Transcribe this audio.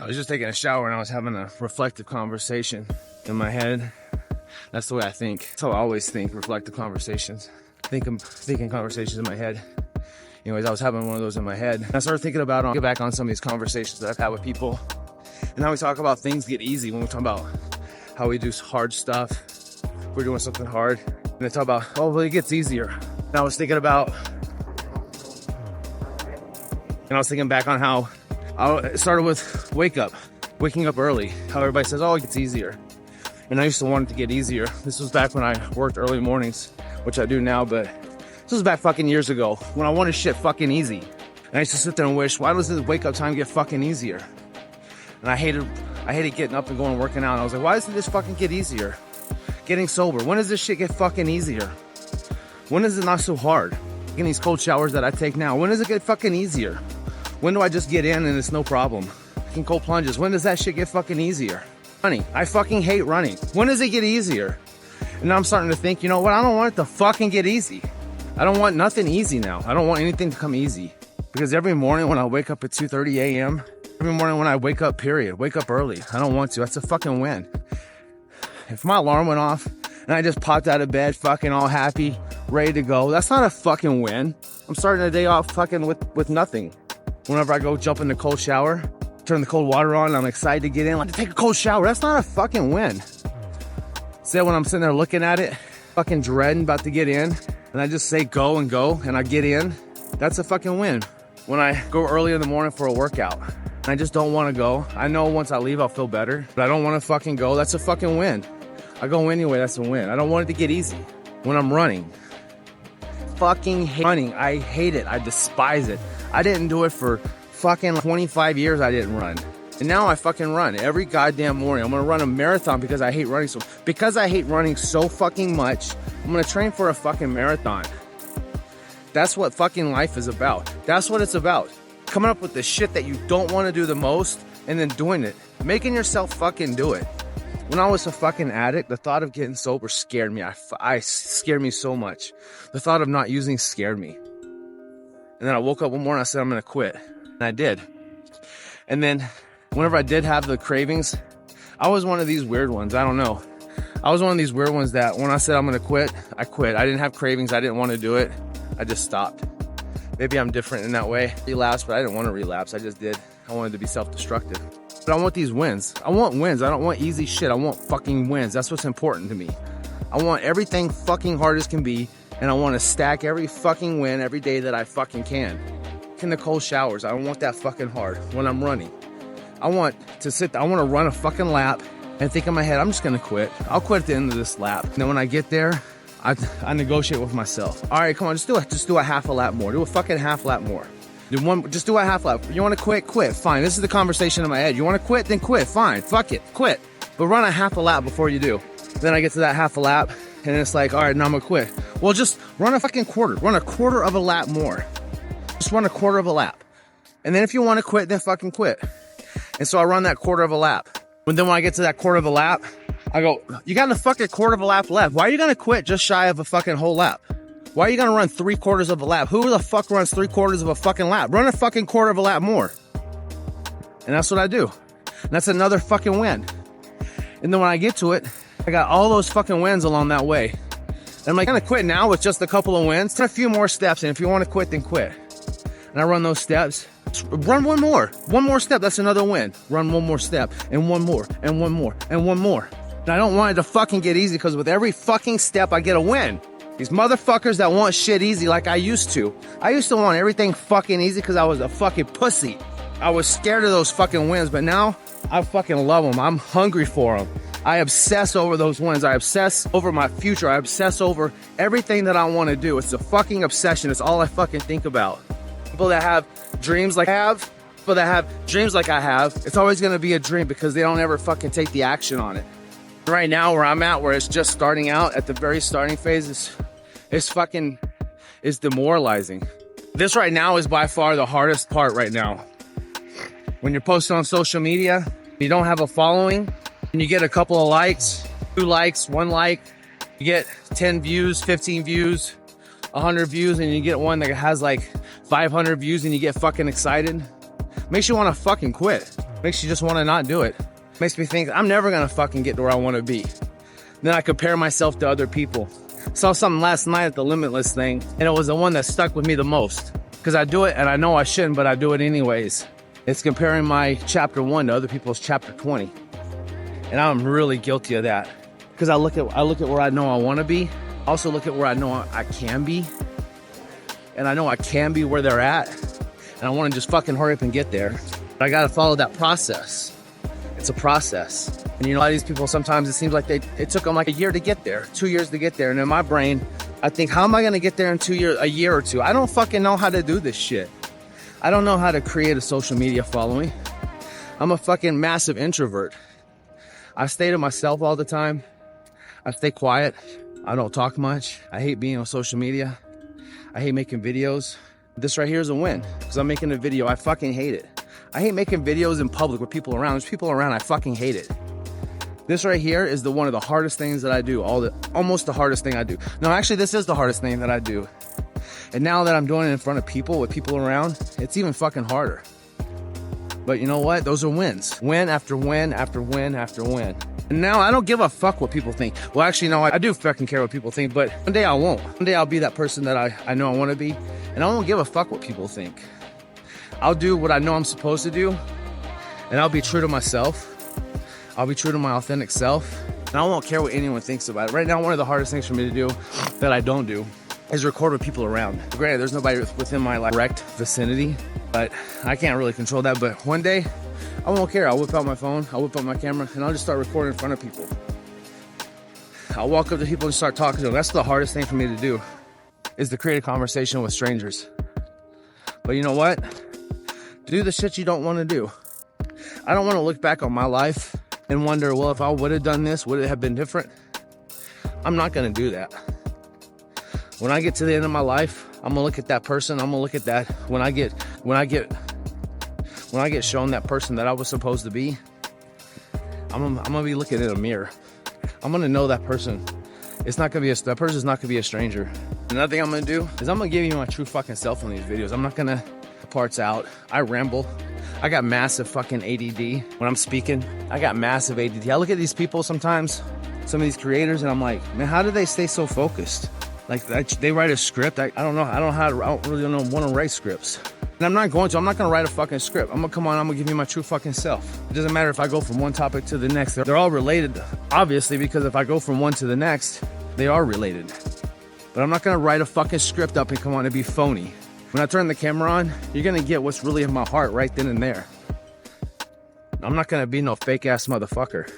I was just taking a shower and I was having a reflective conversation in my head. That's the way I think. That's how I always think, reflective conversations. I'm thinking conversations in my head. Anyways, I was having one of those in my head. And I started thinking about, I'll get back on some of these conversations that I've had with people. And how we talk about things get easy when we talk about how we do hard stuff. We're doing something hard. And they talk about, oh, well, it gets easier. And I was thinking about, and I was thinking back on how it started with waking up early. How everybody says, oh, it gets easier. And I used to want it to get easier. This was back when I worked early mornings, which I do now, but this was back fucking years ago when I wanted shit fucking easy. And I used to sit there and wish, why does this wake up time get fucking easier? And I hated getting up and going and working out. And I was like, why doesn't this fucking get easier? Getting sober, when does this shit get fucking easier? When is it not so hard? In these cold showers that I take now, when does it get fucking easier? When do I just get in and it's no problem? Taking cold plunges, when does that shit get fucking easier? Running, I fucking hate running. When does it get easier? And now I'm starting to think, you know what? I don't want it to fucking get easy. I don't want nothing easy now. I don't want anything to come easy. Because every morning when I wake up at 2:30 a.m., every morning when I wake up, wake up early. I don't want to. That's a fucking win. If my alarm went off and I just popped out of bed fucking all happy, ready to go, that's not a fucking win. I'm starting the day off fucking with nothing. Whenever I go jump in the cold shower, turn the cold water on, I'm excited to get in, like to take a cold shower. That's not a fucking win. Say when I'm sitting there looking at it, fucking dreading about to get in, and I just say go, and I get in, that's a fucking win. When I go early in the morning for a workout, and I just don't want to go, I know once I leave I'll feel better, but I don't want to fucking go, that's a fucking win. I go anyway, that's a win. I don't want it to get easy. When I'm running, fucking hate running. I hate it. I despise it. I didn't do it for fucking 25 years. I didn't run. And now I fucking run every goddamn morning. I'm gonna run a marathon because I hate running so fucking much. I'm gonna train for a fucking marathon. That's what fucking life is about. That's what it's about. Coming up with the shit that you don't want to do the most and then doing it. Making yourself fucking do it. When I was a fucking addict, the thought of getting sober scared me. I scared me so much. The thought of not using scared me. And then I woke up one morning, I said, I'm gonna quit. And I did. And then whenever I did have the cravings, I was one of these weird ones. I don't know. I was one of these weird ones that when I said I'm gonna quit, I quit. I didn't have cravings. I didn't want to do it. I just stopped. Maybe I'm different in that way. Relapse, but I didn't want to relapse. I just did. I wanted to be self-destructive. But I want these wins. I want wins. I don't want easy shit. I want fucking wins. That's what's important to me. I want everything fucking hard as can be, and I want to stack every fucking win every day that I fucking can. In the cold showers, I don't want that fucking hard when I'm running. I want to run a fucking lap and think in my head, I'm just gonna quit. I'll quit at the end of this lap. And then when I get there, I negotiate with myself. All right, come on, just do a half a lap more. Do a fucking half lap more. Just do a half lap. You want to quit? Quit. Fine. This is the conversation in my head. You want to quit? Then quit. Fine. Fuck it. Quit. But run a half a lap before you do. Then I get to that half a lap, and it's like, all right, now I'm gonna quit. Well, just run a fucking quarter. Run a quarter of a lap more. Just run a quarter of a lap. And then if you want to quit, then fucking quit. And so I run that quarter of a lap. But then when I get to that quarter of a lap, I go, you got a fucking quarter of a lap left. Why are you gonna quit just shy of a fucking whole lap? Why are you gonna run 3/4 of a lap? Who the fuck runs 3/4 of a fucking lap? Run a fucking quarter of a lap more. And that's what I do. And that's another fucking win. And then when I get to it, I got all those fucking wins along that way. And I'm like, gonna quit now with just a couple of wins? Take a few more steps, and if you want to quit, then quit. And I run those steps. Run one more step, that's another win. Run one more step, and one more, and one more, and one more. And I don't want it to fucking get easy, because with every fucking step I get a win. These motherfuckers that want shit easy like I used to. I used to want everything fucking easy because I was a fucking pussy. I was scared of those fucking wins, but now I fucking love them. I'm hungry for them. I obsess over those wins. I obsess over my future. I obsess over everything that I want to do. It's a fucking obsession. It's all I fucking think about. People that have dreams like I have, people that have dreams like I have, it's always going to be a dream because they don't ever fucking take the action on it. Right now where I'm at, where it's just starting out at the very starting phase, is demoralizing. This right now is by far the hardest part right now. When you're posting on social media, you don't have a following, and you get a couple of likes, 2 likes, 1 like, you get 10 views, 15 views, 100 views, and you get one that has like 500 views and you get fucking excited. Makes you want to fucking quit. Makes you just want to not do it. Makes me think I'm never gonna fucking get to where I want to be. Then I compare myself to other people. Saw something last night at the Limitless thing, and it was the one that stuck with me the most. Because I do it, and I know I shouldn't, but I do it anyways. It's comparing my chapter 1 to other people's chapter 20. And I'm really guilty of that. Because I look at where I know I want to be. I also look at where I know I can be. And I know I can be where they're at. And I want to just fucking hurry up and get there. But I got to follow that process. It's a process. And you know, a lot of these people, sometimes it seems like it took them like a year to get there, 2 years to get there. And in my brain, I think, how am I going to get there in 2 years, a year or two? I don't fucking know how to do this shit. I don't know how to create a social media following. I'm a fucking massive introvert. I stay to myself all the time. I stay quiet. I don't talk much. I hate being on social media. I hate making videos. This right here is a win because I'm making a video. I fucking hate it. I hate making videos in public with people around. There's people around. I fucking hate it. This right here is one of the hardest things that I do. Almost the hardest thing I do. No, actually, this is the hardest thing that I do. And now that I'm doing it in front of people, with people around, it's even fucking harder. But you know what? Those are wins. Win after win after win after win. And now I don't give a fuck what people think. Well, actually, no, I do fucking care what people think, but one day I won't. One day I'll be that person that I know I want to be, and I won't give a fuck what people think. I'll do what I know I'm supposed to do, and I'll be true to myself. I'll be true to my authentic self, and I won't care what anyone thinks about it. Right now, one of the hardest things for me to do that I don't do is record with people around. Granted, there's nobody within my direct vicinity, but I can't really control that. But one day, I won't care. I'll whip out my phone, I'll whip out my camera, and I'll just start recording in front of people. I'll walk up to people and start talking to them. That's the hardest thing for me to do, is to create a conversation with strangers. But you know what? Do the shit you don't want to do. I don't want to look back on my life and wonder, well, if I would have done this, would it have been different? I'm not going to do that. When I get to the end of my life, I'm gonna look at that person. I'm gonna look at that when I get shown that person that I was supposed to be. I'm gonna be looking in a mirror. I'm gonna know that person. That person's not gonna be a stranger. Another thing I'm gonna do is I'm gonna give you my true fucking self on these videos. I'm not gonna parts out. I ramble. I got massive fucking ADD when I'm speaking. I got massive ADD. I look at these people sometimes, some of these creators, and I'm like, man, how do they stay so focused? Like, they write a script. I don't know. I don't really want to write scripts. And I'm not going to write a fucking script. I'm gonna give you my true fucking self. It doesn't matter if I go from one topic to the next. They're all related, obviously, because if I go from one to the next, they are related. But I'm not gonna write a fucking script up and come on and be phony. When I turn the camera on, you're gonna get what's really in my heart right then and there. I'm not gonna be no fake ass motherfucker.